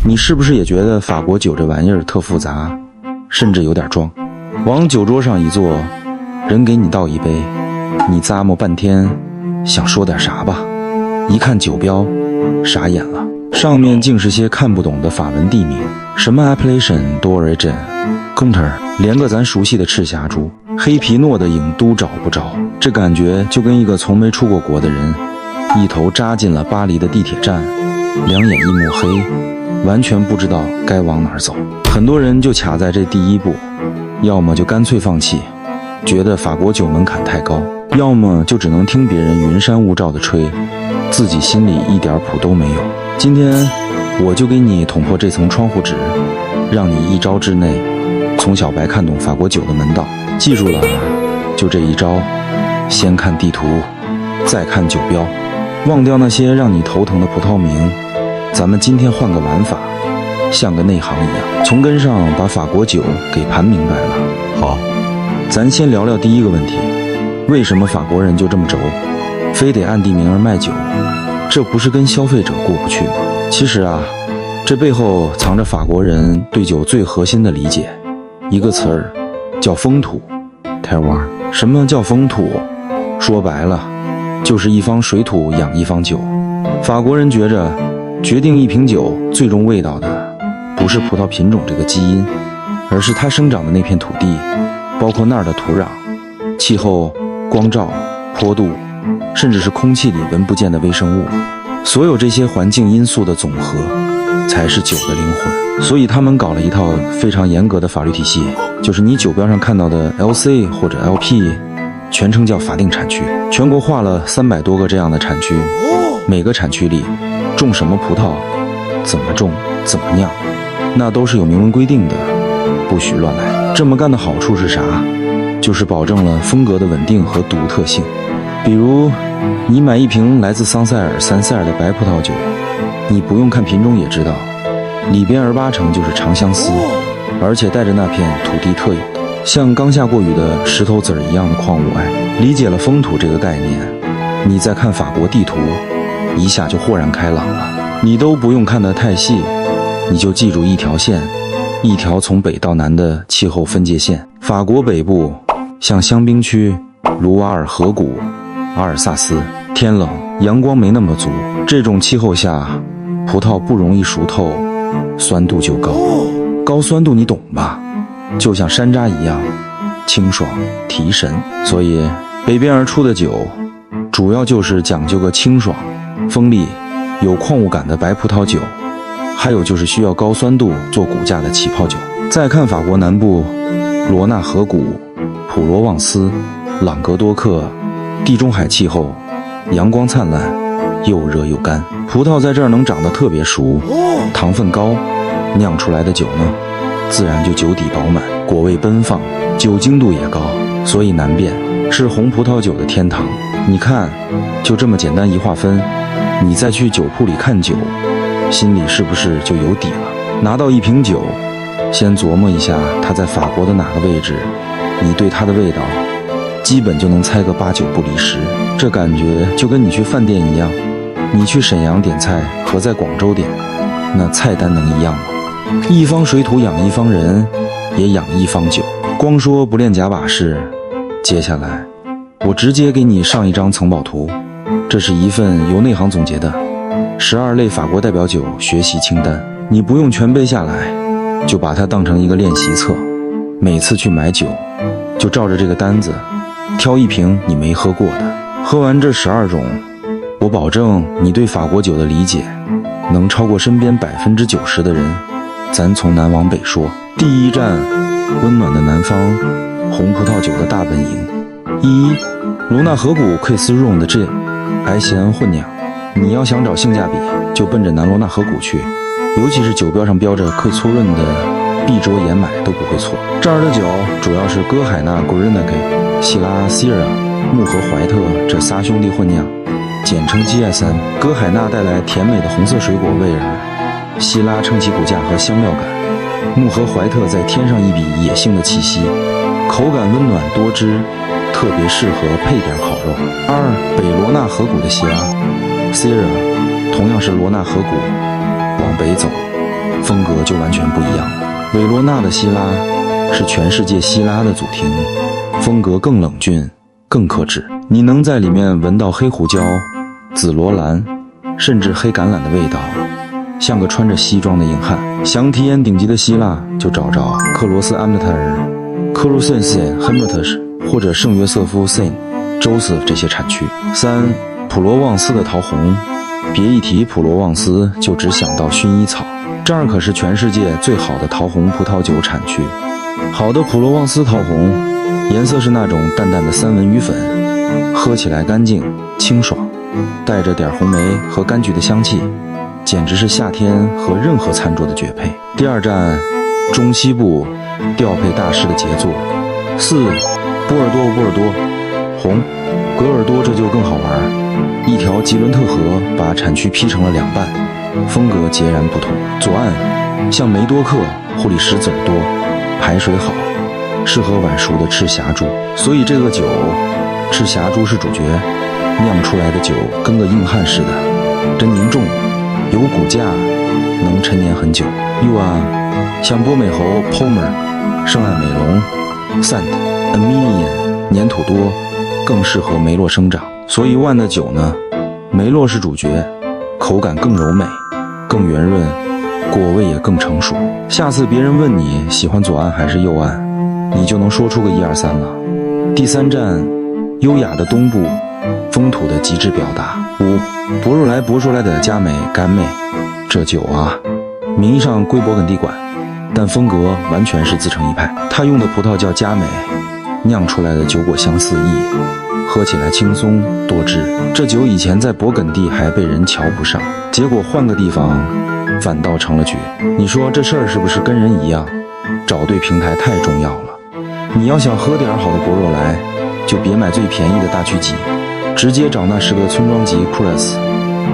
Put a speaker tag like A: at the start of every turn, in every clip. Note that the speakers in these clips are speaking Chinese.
A: 你是不是也觉得法国酒这玩意儿特复杂，甚至有点装？往酒桌上一坐，人给你倒一杯，你咂摸半天，想说点啥吧？一看酒标，傻眼了，上面竟是些看不懂的法文地名，什么 Appellation、d'origine、Comptoir， 连个咱熟悉的赤霞珠、黑皮诺的影都找不着，这感觉就跟一个从没出过国的人，一头扎进了巴黎的地铁站，两眼一抹黑，完全不知道该往哪儿走。很多人就卡在这第一步，要么就干脆放弃，觉得法国酒门槛太高，要么就只能听别人云山雾罩的吹，自己心里一点谱都没有。今天我就给你捅破这层窗户纸，让你一招之内从小白看懂法国酒的门道。记住了，就这一招，先看地图，再看酒标，忘掉那些让你头疼的葡萄名。咱们今天换个玩法，像个内行一样，从根上把法国酒给盘明白了。
B: 好，
A: 咱先聊聊第一个问题，为什么法国人就这么轴，非得按地名而卖酒？这不是跟消费者过不去吗？其实啊，这背后藏着法国人对酒最核心的理解，一个词儿叫风土 terroir。 什么叫风土？说白了就是一方水土养一方酒。法国人觉着决定一瓶酒最终味道的不是葡萄品种这个基因，而是它生长的那片土地，包括那儿的土壤、气候、光照、坡度，甚至是空气里闻不见的微生物。所有这些环境因素的总和才是酒的灵魂。所以他们搞了一套非常严格的法律体系，就是你酒标上看到的 LC 或者 LP 全称叫法定产区，全国划了300多个这样的产区，每个产区里种什么葡萄，怎么种，怎么酿，那都是有明文规定的，不许乱来。这么干的好处是啥？就是保证了风格的稳定和独特性。比如你买一瓶来自桑塞尔、三塞尔的白葡萄酒，你不用看品种也知道，里边80%就是长相思，而且带着那片土地特有的像刚下过雨的石头子儿一样的矿物爱。理解了风土这个概念，你再看法国地图，一下就豁然开朗了。你都不用看得太细，你就记住一条线，一条从北到南的气候分界线。法国北部像香槟区、卢瓦尔河谷、阿尔萨斯，天冷，阳光没那么足，这种气候下葡萄不容易熟透，酸度就高。高酸度你懂吧？就像山楂一样清爽提神。所以北边而出的酒主要就是讲究个清爽锋利有矿物感的白葡萄酒，还有就是需要高酸度做骨架的起泡酒。再看法国南部罗纳河谷、普罗旺斯、朗格多克，地中海气候，阳光灿烂，又热又干，葡萄在这儿能长得特别熟，糖分高，酿出来的酒呢，自然就酒底饱满，果味奔放，酒精度也高，所以难辨，是红葡萄酒的天堂。你看，就这么简单一划分，你再去酒铺里看酒，心里是不是就有底了？拿到一瓶酒，先琢磨一下它在法国的哪个位置，你对它的味道基本就能猜个8、9不离10。这感觉就跟你去饭店一样，你去沈阳点菜和在广州点，那菜单能一样吗？一方水土养一方人，也养一方酒。光说不练假把式，接下来我直接给你上一张藏宝图。这是一份由内行总结的12类法国代表酒学习清单，你不用全背下来，就把它当成一个练习册，每次去买酒就照着这个单子挑一瓶你没喝过的。喝完这12种，我保证你对法国酒的理解能超过身边90%的人。咱从南往北说，第一站，温暖的南方，红葡萄酒的大本营。罗纳河谷溃斯润的这白西安混酿，你要想找性价比，就奔着南罗纳河谷去，尤其是酒标上标着溃粗润的必着眼买都不会错。这儿的酒主要是歌海纳、古日纳给、希拉、Syrah、穆和怀特这仨兄弟混酿，简称 GS3。歌海纳带来甜美的红色水果味儿，希拉撑起骨架和香料感，穆和怀特在添上一笔野性的气息，口感温暖多汁，特别适合配点烤肉。北罗纳河谷的希拉 Syrah 同样是罗纳河谷往北走，风格就完全不一样了。韦罗纳的希拉是全世界希拉的祖庭，风格更冷峻，更克制。你能在里面闻到黑胡椒、紫罗兰，甚至黑橄榄的味道，像个穿着西装的硬汉。想体验顶级的希腊，就找找克罗斯安德泰尔、克鲁森斯汉姆特什或者圣约瑟夫圣周斯这些产区。3. 普罗旺斯的桃红，别一提普罗旺斯就只想到薰衣草，这儿可是全世界最好的桃红葡萄酒产区。好的普罗旺斯桃红颜色是那种淡淡的三文鱼粉，喝起来干净清爽，带着点红梅和柑橘的香气，简直是夏天和任何餐桌的绝配。第二站，中西部调配大师的杰作。4. 波尔多红，格尔多这就更好玩。一条吉伦特河把产区劈成了2半，风格截然不同。左岸像梅多克、霍里什籽儿多，排水好，适合晚熟的赤霞珠。所以这个酒，赤霞珠是主角，酿出来的酒跟个硬汉似的，真凝重，有骨架，能陈年很久。右岸像波美侯 Palmer、圣艾美隆 Saint-Emilion， 粘土多，更适合梅洛生长。所以万的酒呢，梅洛是主角，口感更柔美，更圆润，果味也更成熟。下次别人问你喜欢左岸还是右岸，你就能说出个1、2、3了。第3站，优雅的东部，风土的极致表达。5. 博若莱的佳美甘妹，这酒啊，名义上归勃艮第管，但风格完全是自成一派。他用的葡萄叫佳美，酿出来的酒果香四溢，喝起来轻松多汁。这酒以前在勃艮第还被人瞧不上，结果换个地方反倒成了绝。你说这事儿是不是跟人一样，找对平台太重要了。你要想喝点好的博若莱，就别买最便宜的大曲级，直接找那10个村庄级 Crus，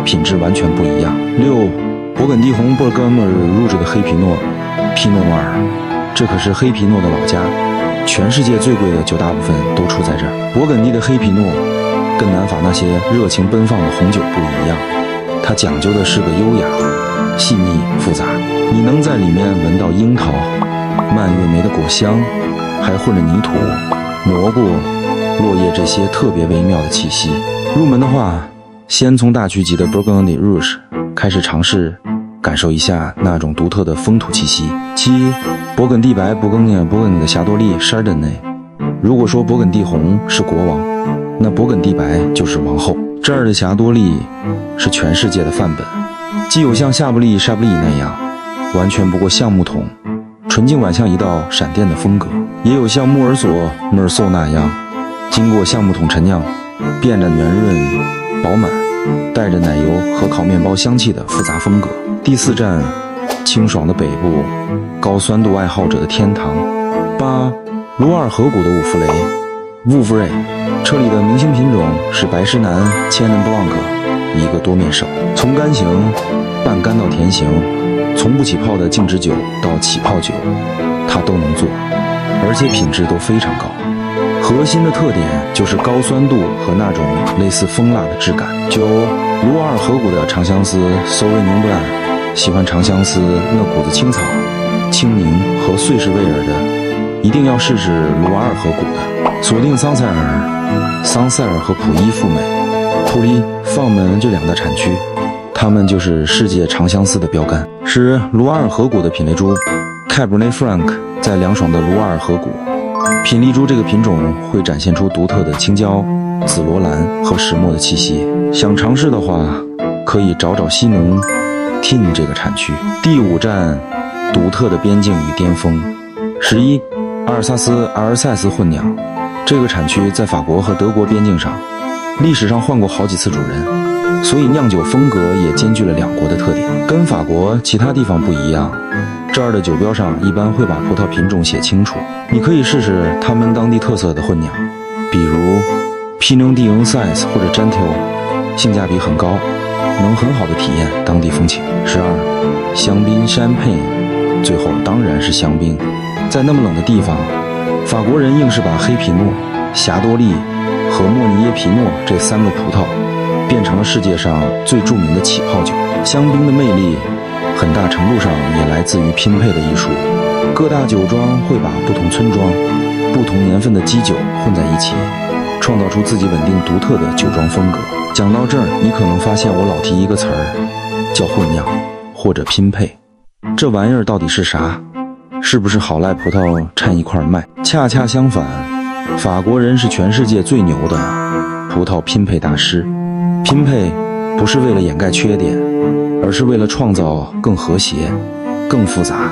A: 品质完全不一样。6. 勃艮第红 Bourgogne Rouge 的黑皮诺皮诺瓦尔，这可是黑皮诺的老家，全世界最贵的酒大部分都出在这儿。勃艮第的黑皮诺跟南法那些热情奔放的红酒不一样，它讲究的是个优雅、细腻、复杂。你能在里面闻到樱桃、蔓越莓的果香，还混着泥土、蘑菇、落叶这些特别微妙的气息。入门的话，先从大曲级的 Bourgogne Rouge 开始尝试，感受一下那种独特的风土气息。7. 勃艮第白、勃艮第的霞多丽 Chardonnay。如果说勃艮第红是国王，那勃艮第白就是王后。这儿的霞多丽是全世界的范本，既有像夏布利那样完全不过橡木桶，纯净婉像一道闪电的风格，也有像穆尔索那样经过橡木桶陈酿，变得圆润饱满，带着奶油和烤面包香气的复杂风格。第4站，清爽的北部，高酸度爱好者的天堂。8. 卢瓦尔河谷的伍弗雷 Vouvray， 这里的明星品种是白诗南 Chenin Blanc， 一个多面手，从干型、半干到甜型，从不起泡的静止酒到起泡酒，它都能做，而且品质都非常高。核心的特点就是高酸度和那种类似蜂蜡的质感。9. 卢瓦尔河谷的长相思 Sauvignon Blanc， 喜欢长相思那股子青草、青柠和穗氏味儿的，一定要试试卢瓦尔河谷的。锁定桑塞尔和普伊富美、普利、放门这2大产区，它们就是世界长相思的标杆。10. 卢瓦尔河谷的品类株 Cabernet Franc， 在凉爽的卢瓦尔河谷，品丽株这个品种会展现出独特的青椒、紫罗兰和石墨的气息。想尝试的话，可以找找西农 Tin 这个产区。第5站，独特的边境与巅峰。11. 阿尔萨斯混酿，这个产区在法国和德国边境上，历史上换过好几次主人，所以酿酒风格也兼具了2国的特点。跟法国其他地方不一样，这儿的酒标上一般会把葡萄品种写清楚，你可以试试他们当地特色的混酿，比如 Pinot d'Insais 或者 Gentil， 性价比很高，能很好的体验当地风情。12. 香槟 Champagne， 最后当然是香槟。在那么冷的地方，法国人硬是把黑皮诺、霞多丽和莫尼耶皮诺这3个葡萄变成了世界上最著名的起泡酒。香槟的魅力很大程度上也来自于拼配的艺术。各大酒庄会把不同村庄、不同年份的基酒混在一起，创造出自己稳定独特的酒庄风格。讲到这儿，你可能发现我老提一个词儿，叫混酿或者拼配。这玩意儿到底是啥？是不是好赖葡萄掺一块卖？恰恰相反，法国人是全世界最牛的葡萄拼配大师。拼配不是为了掩盖缺点，而是为了创造更和谐、更复杂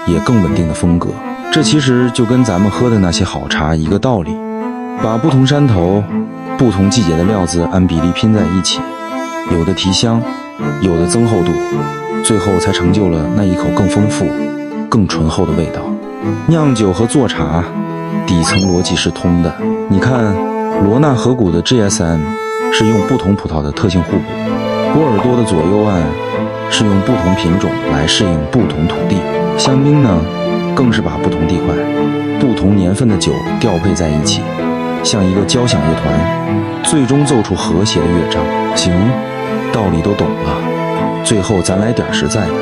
A: 也更稳定的风格。这其实就跟咱们喝的那些好茶一个道理，把不同山头、不同季节的料子按比例拼在一起，有的提香，有的增厚度，最后才成就了那一口更丰富、更醇厚的味道。酿酒和做茶底层逻辑是通的。你看，罗纳河谷的 GSM 是用不同葡萄的特性互补，波尔多的左右岸是用不同品种来适应不同土地，香槟呢，更是把不同地块、不同年份的酒调配在一起，像一个交响乐团，最终奏出和谐的乐章。行，道理都懂了，最后咱来点实在的。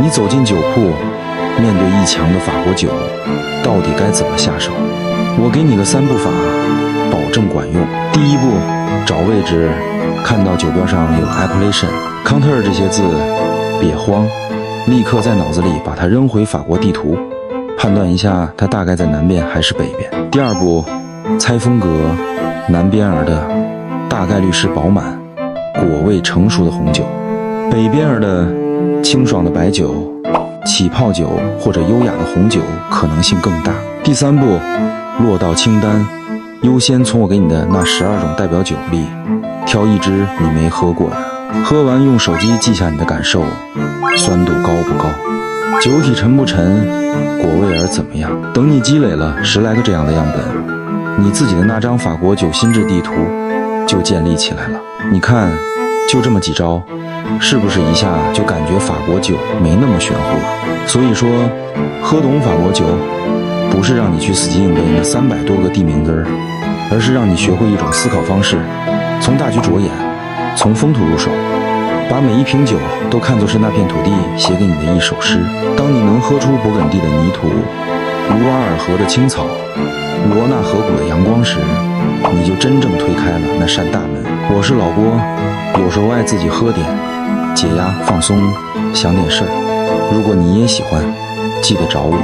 A: 你走进酒铺，面对一墙的法国酒，到底该怎么下手？我给你个3步法，保证管用。第一步，找位置，看到酒标上有 appellation、counter 这些字，别慌，立刻在脑子里把它扔回法国地图，判断一下它大概在南边还是北边。第二步，猜风格，南边儿的大概率是饱满、果味成熟的红酒，北边儿的清爽的白酒、起泡酒或者优雅的红酒可能性更大。第3步，落到清单，优先从我给你的那12种代表酒里挑一支你没喝过的，喝完用手机记下你的感受，酸度高不高，酒体沉不沉，果味儿怎么样。等你积累了10来个这样的样本，你自己的那张法国酒心智地图就建立起来了。你看，就这么几招，是不是一下就感觉法国酒没那么玄乎了？所以说，喝懂法国酒不是让你去死记硬背那300多个地名字儿，而是让你学会一种思考方式，从大局着眼，从风土入手，把每一瓶酒都看作是那片土地写给你的一首诗。当你能喝出勃艮第的泥土、卢瓦尔河的青草、罗纳河谷的阳光时，你就真正推开了那扇大门。我是老郭，有时候爱自己喝点，解压放松，想点事儿。如果你也喜欢，记得找我。